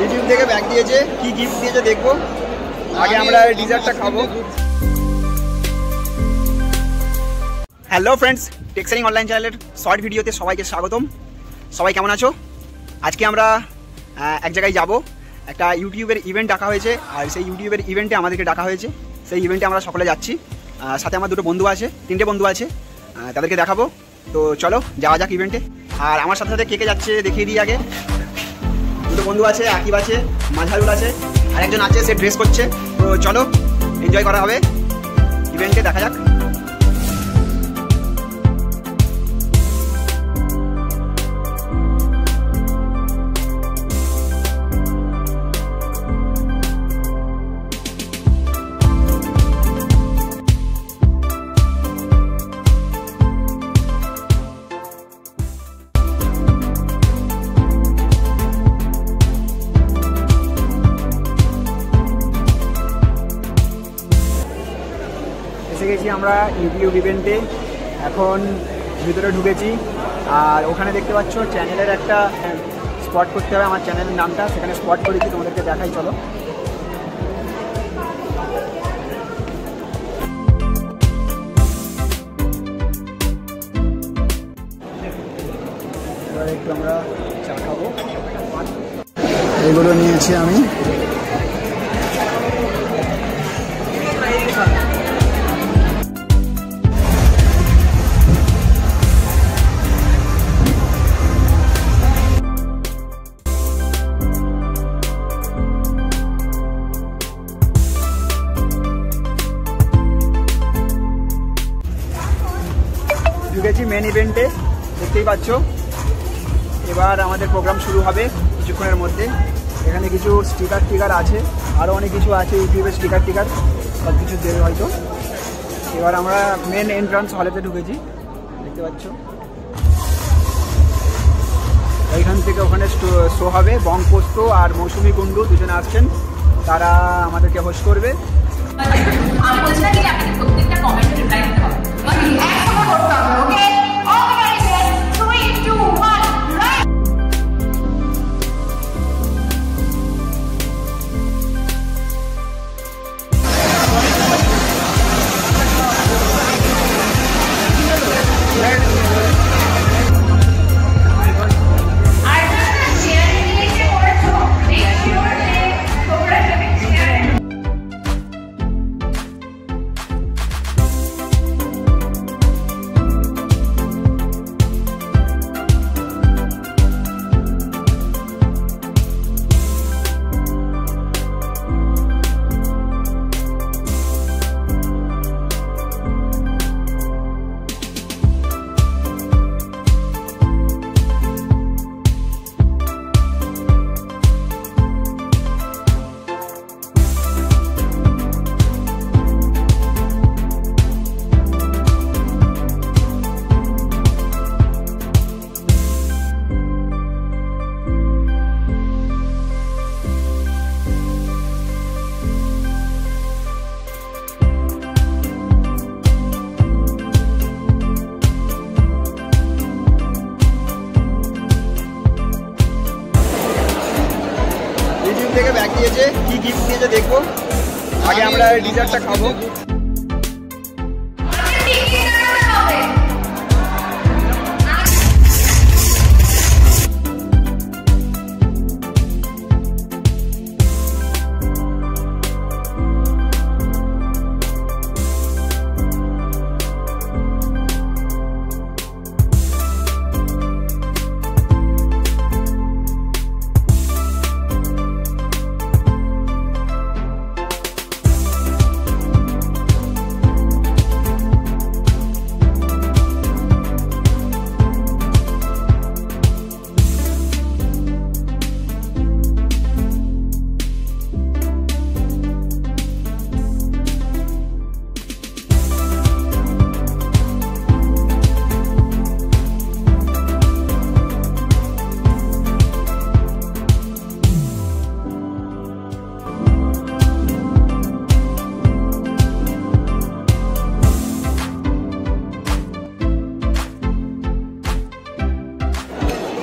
YouTube থেকে bag দিয়েছে, কি গিফট দিয়েছে দেখবো। আগে আমরা ডিজার্টটা খাবো। হ্যালো ফ্রেন্ডস, টেক্সেলিং অনলাইন চ্যানেলের শর্ট ভিডিওতে সবাইকে স্বাগতম। সবাই কেমন আছো? আজকে আমরা এক জায়গায় যাব, একটা ইউটিউবের ইভেন্ট ডাকা হয়েছে, আর সেই ইউটিউবের ইভেন্টে আমাদেরকে ডাকা হয়েছে। সেই ইভেন্টে আমরা সকলে যাচ্ছি, সাথে আমার দুটো বন্ধু আছে, তিনটে বন্ধু আছে, তাদেরকে দেখাবো। তো চলো যাওয়া যাক ইভেন্টে। আর আমার সাথে সাথে কে কে যাচ্ছে দেখিয়ে দিই আগে। দুটো বন্ধু আছে, আকিব আছে, মাঝারুল আছে, আর একজন আছে সে ড্রেস করছে। তো চলো এনজয় করা হবে, ইভেন্টে দেখা যাক। এসে গেছি আমরা ইউটিউব ইভেন্টে, এখন ভিতরে ঢুকেছি। আর ওখানে দেখতে পাচ্ছ চ্যানেলের একটা স্পট করতে হবে, আমার চ্যানেলের নামটা সেখানে স্পট করেছি, তোমাদেরকে দেখাই চলো। এবার একটু আমরা চা খাবো, এগুলো নিয়েছি আমি। ঢুকেছি মেন ইভেন্টে, দেখতেই পাচ্ছ। এবার আমাদের প্রোগ্রাম শুরু হবে কিছুক্ষণের মধ্যে। এখানে কিছু স্টিকার আছে, আরও অনেক কিছু আছে, ইউটিউবের স্টিকার সব কিছু দেবে হয়তো। এবার আমরা মেন এন্ট্রান্স হলেতে ঢুকেছি, দেখতে পাচ্ছ। এইখান থেকে ওখানে শো হবে। বংপোস্ত আর মৌসুমী কুণ্ডু দুজনে আসছেন, তারা আমাদেরকে হোস্ট করবে। আমি বলছিলাম কি আপনাকে প্রত্যেকটা কমেন্টে রিপ্লাই দিতে হবে, একসাথে করতে হবে, okay? All the very best, 3 2 1 right. থেকে ব্যাগ দিয়েছে, কি গিফট দিয়েছে দেখবো। আগে আমরা ডিজার্টটা খাবো।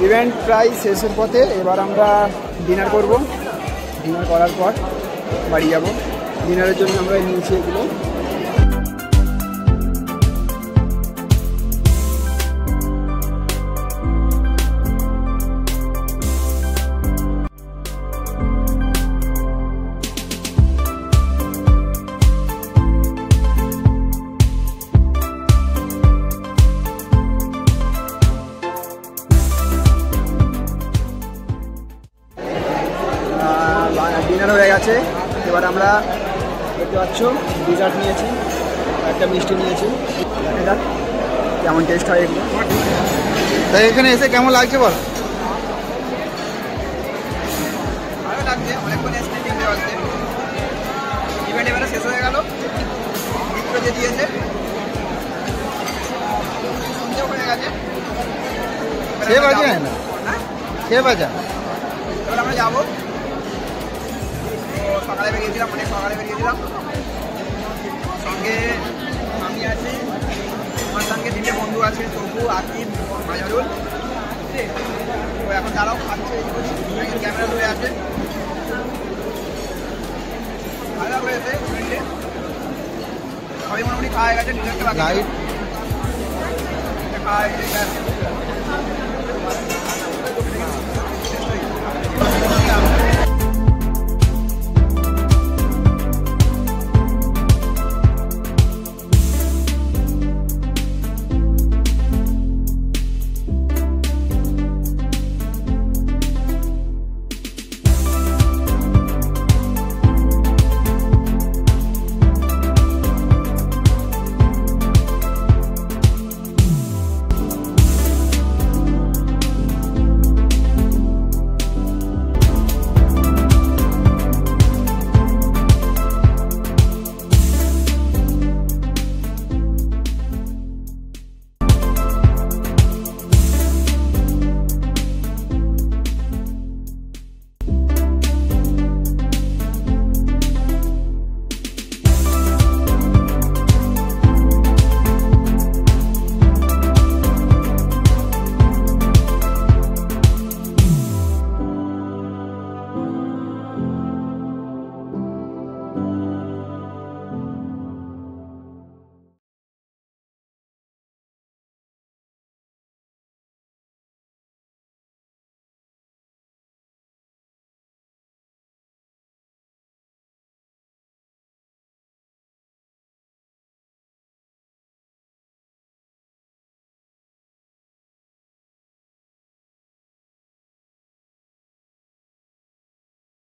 ইভেন্ট প্রায় শেষের পথে, এবার আমরা ডিনার করব। ডিনার করার পর বাড়ি যাব। ডিনারের জন্য আমরা নিয়েছি এগুলো। ডিনার হয়ে গেছে, এবার আমরা দেখতে পাচ্ছ ডিজার্ট নিয়েছি, একটা মিষ্টি নিয়েছি। দেখা যাক কেমন টেস্ট হয় এগুলো। তাই এখানে এসে কেমন লাগছে বল? ভালো লাগছে, অনেকক্ষণ এসে তিনটে বাজতে। ইভেন্ট এবারে শেষ হয়ে গেল, গিফটও যে দিয়েছে সন্ধ্যেও হয়ে গেছে। সে বাজে না, হ্যাঁ সে বাজা। এবার আমরা যাবো। তো সকালে বেরিয়েছিলাম, অনেক সকালে বেরিয়েছিলাম। সঙ্গে আমি আছি, আমার সঙ্গে তিনটে বন্ধু আছে, তবু আকিব, মাজারুল। তো এখন তারাও খাচ্ছে, একজন ক্যামেরা ধরে আছে। ভালো হয়েছে ইভেন্টে, সবাই মোটামুটি খাওয়া হয়ে গেছে, ডিনারটা বাকি লাইট খাওয়া হয়ে গেছে।